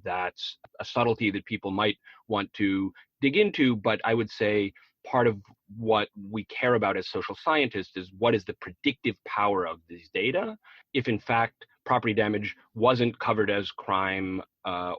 that's a subtlety that people might want to dig into, but I would say part of what we care about as social scientists is what is the predictive power of these data. If in fact property damage wasn't covered as crime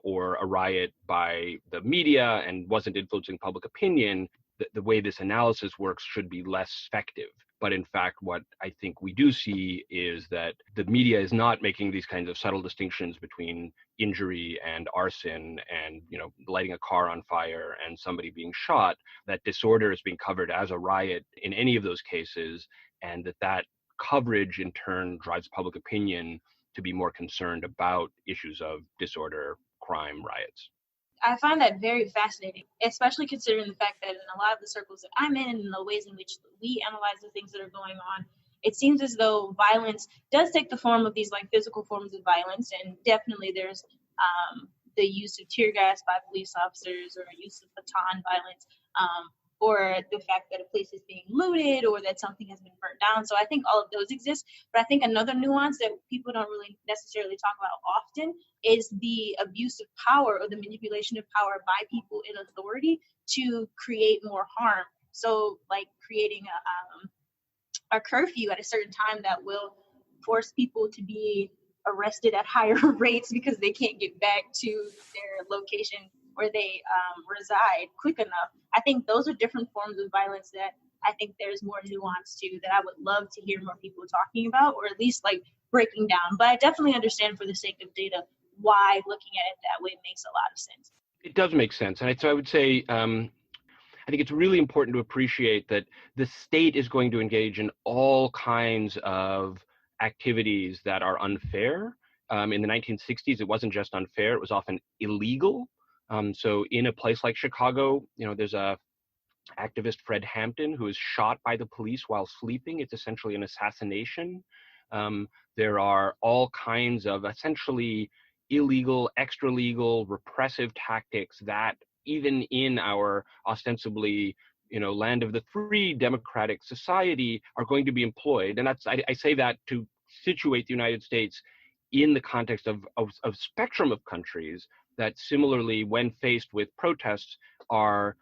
or a riot by the media and wasn't influencing public opinion, the way this analysis works should be less effective. But in fact, what I think we do see is that the media is not making these kinds of subtle distinctions between injury and arson and, lighting a car on fire and somebody being shot, that disorder is being covered as a riot in any of those cases, and that coverage in turn drives public opinion to be more concerned about issues of disorder, crime, riots. I find that very fascinating, especially considering the fact that in a lot of the circles that I'm in and in the ways in which we analyze the things that are going on, it seems as though violence does take the form of these physical forms of violence. And definitely there's the use of tear gas by police officers or use of baton violence, or the fact that a place is being looted or that something has been burnt down. So I think all of those exist. But I think another nuance that people don't really necessarily talk about often is the abuse of power or the manipulation of power by people in authority to create more harm. So creating a curfew at a certain time that will force people to be arrested at higher rates because they can't get back to their location where they reside quick enough. I think those are different forms of violence that I think there's more nuance to that I would love to hear more people talking about, or at least breaking down. But I definitely understand, for the sake of data, why looking at it that way makes a lot of sense. It does make sense. And so I would say, I think it's really important to appreciate that the state is going to engage in all kinds of activities that are unfair. In the 1960s, it wasn't just unfair, it was often illegal. So in a place like Chicago, there's a activist, Fred Hampton, who is shot by the police while sleeping. It's essentially an assassination. There are all kinds of essentially illegal, extra-legal, repressive tactics that even in our ostensibly, land of the free democratic society are going to be employed. And I say that to situate the United States in the context of a spectrum of countries that similarly, when faced with protests, are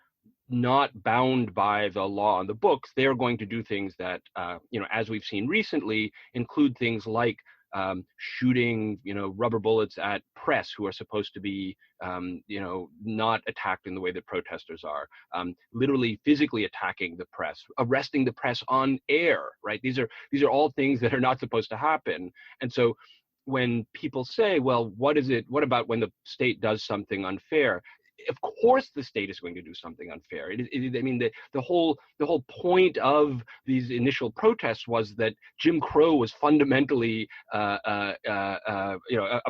not bound by the law on the books. They're going to do things that, as we've seen recently, include things like shooting, rubber bullets at press who are supposed to be, not attacked in the way that protesters are, literally physically attacking the press, arresting the press on air, right? These are all things that are not supposed to happen. And so when people say, well, what about when the state does something unfair? Of course the state is going to do something unfair. The whole point of these initial protests was that Jim Crow was fundamentally a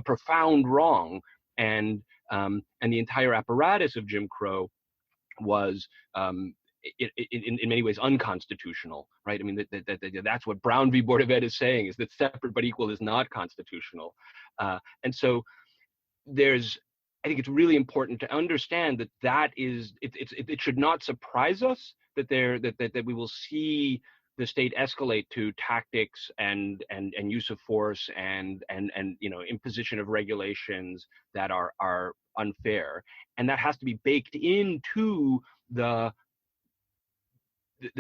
profound wrong, and the entire apparatus of Jim Crow was in many ways unconstitutional, right? That's what Brown v. Board of Ed is saying, is that separate but equal is not constitutional. And so I think it's really important to understand that it should not surprise us that we will see the state escalate to tactics and use of force and imposition of regulations that are unfair, and that has to be baked into the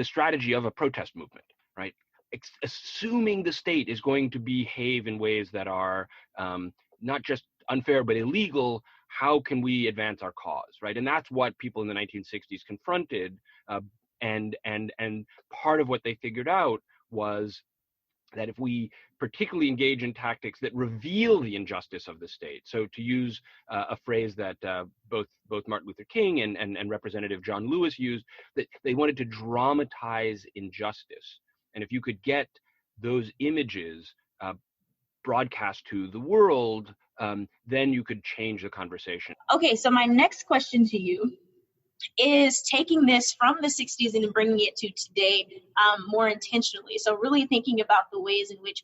strategy of a protest movement, right? Assuming the state is going to behave in ways that are not just unfair but illegal, how can we advance our cause, right? And that's what people in the 1960s confronted, and part of what they figured out was that if we particularly engage in tactics that reveal the injustice of the state, so to use a phrase that both Martin Luther King and Representative John Lewis used, that they wanted to dramatize injustice. And if you could get those images broadcast to the world, then you could change the conversation. Okay, so my next question to you is taking this from the 60s and bringing it to today more intentionally. So really thinking about the ways in which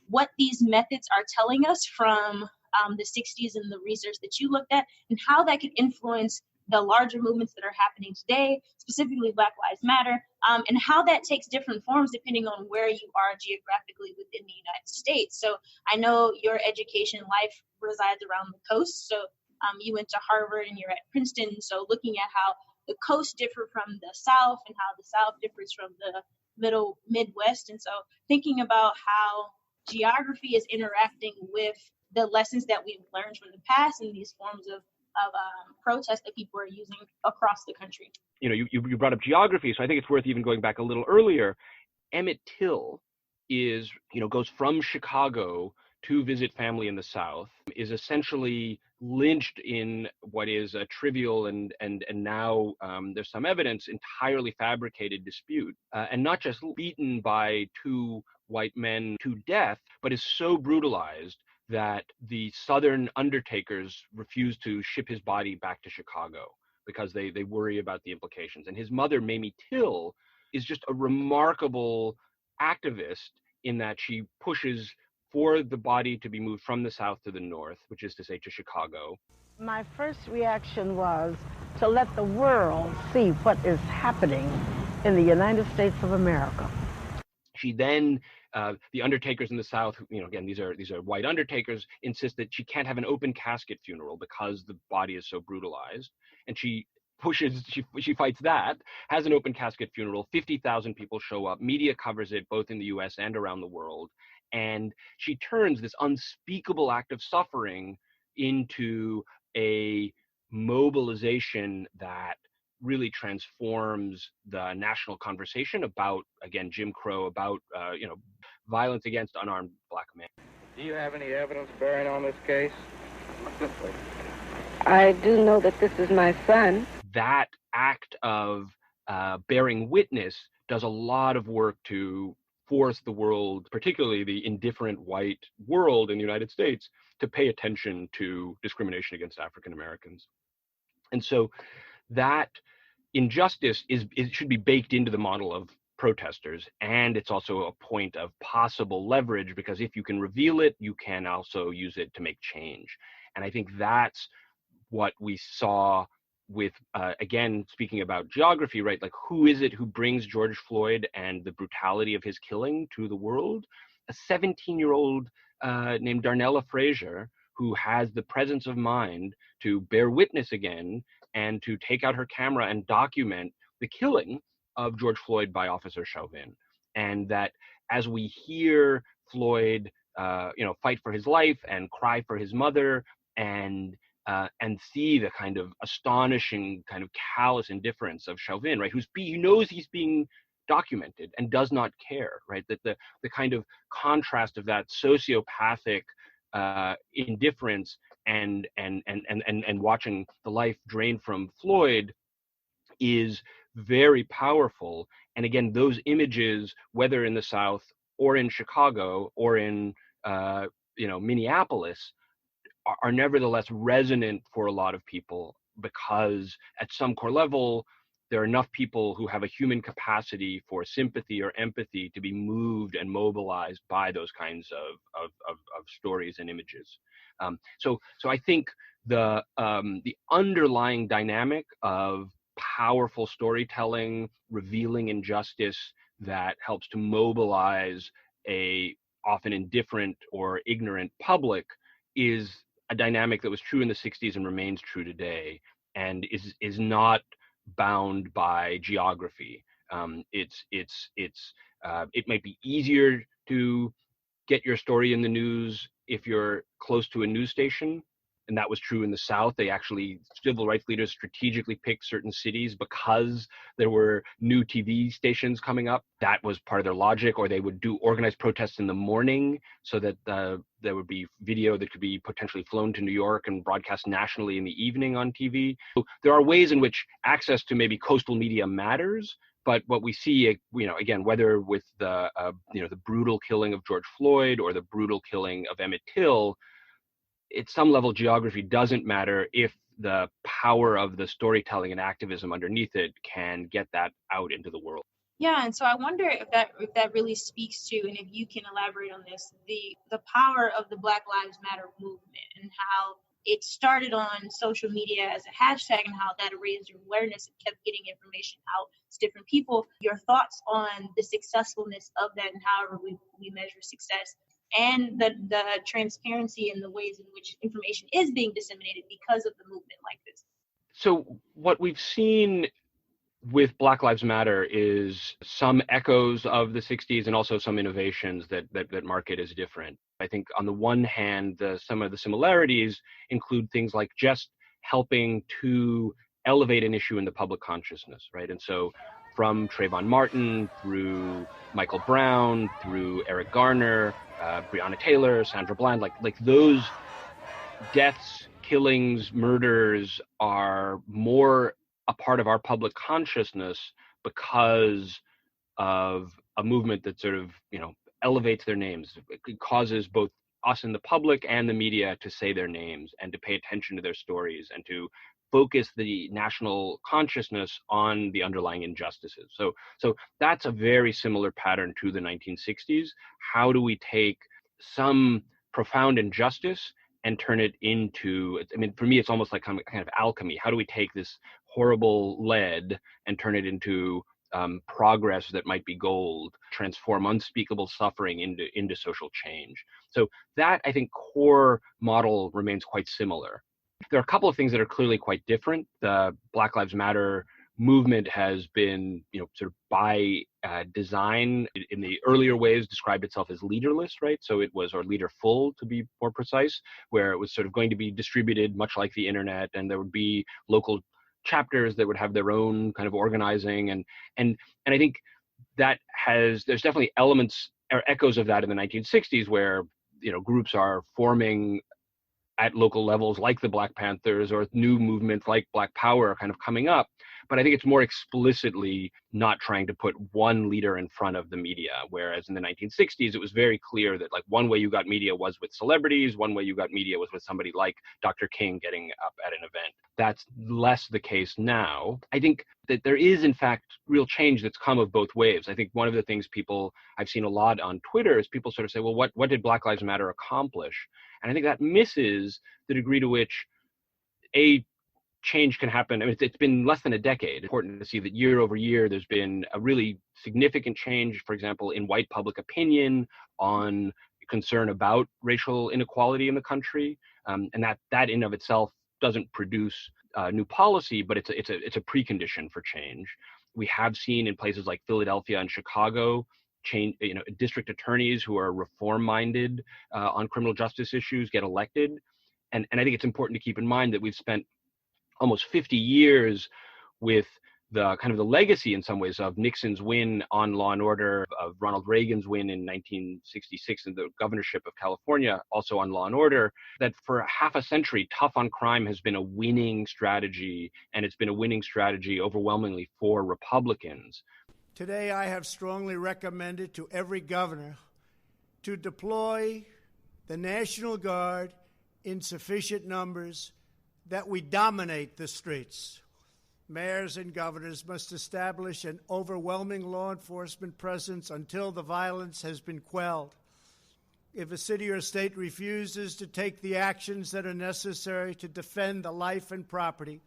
what these methods are telling us from the 60s and the research that you looked at, and how that could influence the larger movements that are happening today, specifically Black Lives Matter, and how that takes different forms depending on where you are geographically within the United States. So I know your education life resides around the coast. So You went to Harvard and you're at Princeton. So looking at how the coasts differ from the South and how the South differs from the Midwest. And so thinking about how geography is interacting with the lessons that we've learned from the past and these forms of protest that people are using across the country. You brought up geography, so I think it's worth even going back a little earlier. Emmett Till goes from Chicago to visit family in the South, is essentially lynched in what is a trivial and now there's some evidence entirely fabricated dispute, and not just beaten by two white men to death, but is so brutalized that the Southern undertakers refuse to ship his body back to Chicago because they worry about the implications. And his mother, Mamie Till, is just a remarkable activist in that she pushes for the body to be moved from the South to the North, which is to say to Chicago. My first reaction was to let the world see what is happening in the United States of America. She then, the undertakers in the South, again, these are white undertakers, insist that she can't have an open casket funeral because the body is so brutalized. And she fights that, has an open casket funeral, 50,000 people show up, media covers it both in the US and around the world. And she turns this unspeakable act of suffering into a mobilization that really transforms the national conversation about, again, Jim Crow, about violence against unarmed Black men. Do you have any evidence bearing on this case? I do know that this is my son. That act of bearing witness does a lot of work to force the world, particularly the indifferent white world in the United States, to pay attention to discrimination against African Americans. And so that injustice it should be baked into the model of protesters, and it's also a point of possible leverage, because if you can reveal it, you can also use it to make change. And I think that's what we saw with, again, speaking about geography, right? Like, who is it who brings George Floyd and the brutality of his killing to the world? A 17-year-old named Darnella Frazier, who has the presence of mind to bear witness again and to take out her camera and document the killing of George Floyd by Officer Chauvin. And that as we hear Floyd, fight for his life and cry for his mother, and see the kind of astonishing, kind of callous indifference of Chauvin, right? He knows he's being documented and does not care, right? That the kind of contrast of that sociopathic indifference and watching the life drained from Floyd is very powerful. And again, those images, whether in the South or in Chicago or in Minneapolis, are nevertheless resonant for a lot of people, because at some core level, there are enough people who have a human capacity for sympathy or empathy to be moved and mobilized by those kinds of stories and images. So I think the underlying dynamic of powerful storytelling, revealing injustice that helps to mobilize a often indifferent or ignorant public is a dynamic that was true in the 60s and remains true today, and is not bound by geography. It might be easier to get your story in the news if you're close to a news station. And that was true in the South. Civil rights leaders strategically picked certain cities because there were new TV stations coming up. That was part of their logic. Or they would do organized protests in the morning so that there would be video that could be potentially flown to New York and broadcast nationally in the evening on TV. So there are ways in which access to maybe coastal media matters. But what we see, again, whether with the brutal killing of George Floyd or the brutal killing of Emmett Till, at some level, geography doesn't matter if the power of the storytelling and activism underneath it can get that out into the world. Yeah, and so I wonder if that really speaks to, and if you can elaborate on this, the power of the Black Lives Matter movement and how it started on social media as a hashtag and how that raised awareness and kept getting information out to different people. Your thoughts on the successfulness of that and however we measure success and the transparency in the ways in which information is being disseminated because of the movement like this. So what we've seen with Black Lives Matter is some echoes of the 60s and also some innovations that mark it as different. I think on the one hand, some of the similarities include things like just helping to elevate an issue in the public consciousness, right? And so from Trayvon Martin through Michael Brown, through Eric Garner, Breonna Taylor, Sandra Bland, like those deaths, killings, murders are more a part of our public consciousness because of a movement that sort of, elevates their names. It causes both us in the public and the media to say their names and to pay attention to their stories and to focus the national consciousness on the underlying injustices. So that's a very similar pattern to the 1960s. How do we take some profound injustice and turn it into, for me, it's almost like kind of alchemy. How do we take this horrible lead and turn it into progress that might be gold, transform unspeakable suffering into social change? So that, I think, core model remains quite similar. There are a couple of things that are clearly quite different. The Black Lives Matter movement has been, sort of by design, in the earlier ways, described itself as leaderless, right? So it was, or leaderful to be more precise, where it was sort of going to be distributed much like the internet, and there would be local chapters that would have their own kind of organizing, and I think that there's definitely elements or echoes of that in the 1960s, where groups are forming at local levels like the Black Panthers, or new movements like Black Power are kind of coming up. But I think it's more explicitly not trying to put one leader in front of the media, whereas in the 1960s, it was very clear that one way you got media was with celebrities, one way you got media was with somebody like Dr. King getting up at an event. That's less the case now. I think that there is, in fact, real change that's come of both waves. I think one of the things I've seen a lot on Twitter is people sort of say, well, what did Black Lives Matter accomplish? And I think that misses the degree to which change can happen. It's been less than a decade. It's important to see that year over year, there's been a really significant change, for example, in white public opinion on concern about racial inequality in the country. And that in of itself doesn't produce new policy, but it's a precondition for change. We have seen in places like Philadelphia and Chicago, district attorneys who are reform-minded on criminal justice issues get elected. And I think it's important to keep in mind that we've spent almost 50 years with the kind of the legacy in some ways of Nixon's win on law and order, of Ronald Reagan's win in 1966 in the governorship of California, also on law and order, that for half a century, tough on crime has been a winning strategy, and it's been a winning strategy overwhelmingly for Republicans. Today, I have strongly recommended to every governor to deploy the National Guard in sufficient numbers that we dominate the streets. Mayors and governors must establish an overwhelming law enforcement presence until the violence has been quelled. If a city or state refuses to take the actions that are necessary to defend the life and property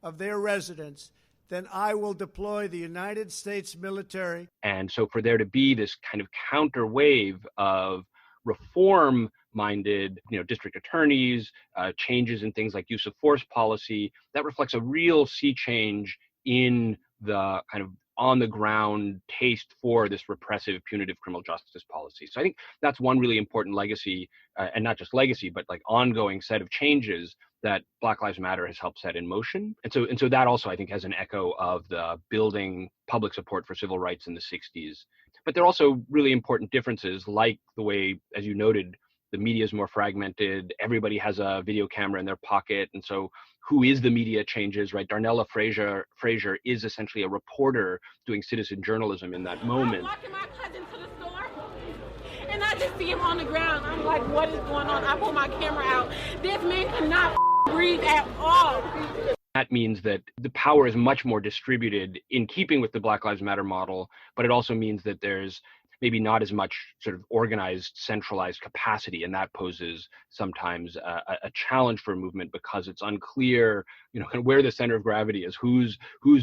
of their residents, then I will deploy the United States military. And so for there to be this kind of counter wave of reform-minded, district attorneys, changes in things like use of force policy, that reflects a real sea change in the kind of on-the-ground taste for this repressive, punitive criminal justice policy. So I think that's one really important legacy, and not just legacy, but ongoing set of changes that Black Lives Matter has helped set in motion. And so that also, I think, has an echo of the building public support for civil rights in the 60s. But there are also really important differences, like the way, as you noted, the media is more fragmented. Everybody has a video camera in their pocket. And so who is the media changes, right? Darnella Frazier is essentially a reporter doing citizen journalism in that moment. I was walking my cousin to the store, and I just see him on the ground. I'm like, what is going on? I pull my camera out. This man cannot breathe at all. That means that the power is much more distributed in keeping with the Black Lives Matter model, but it also means that there's maybe not as much sort of organized, centralized capacity, and that poses sometimes a challenge for a movement because it's unclear, kind of where the center of gravity is, who's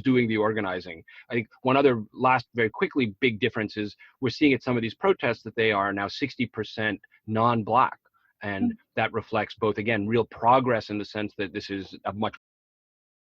doing the organizing. I think one other last, very quickly, big difference is we're seeing at some of these protests that they are now 60% non-Black. And that reflects both, again, real progress in the sense that this is a much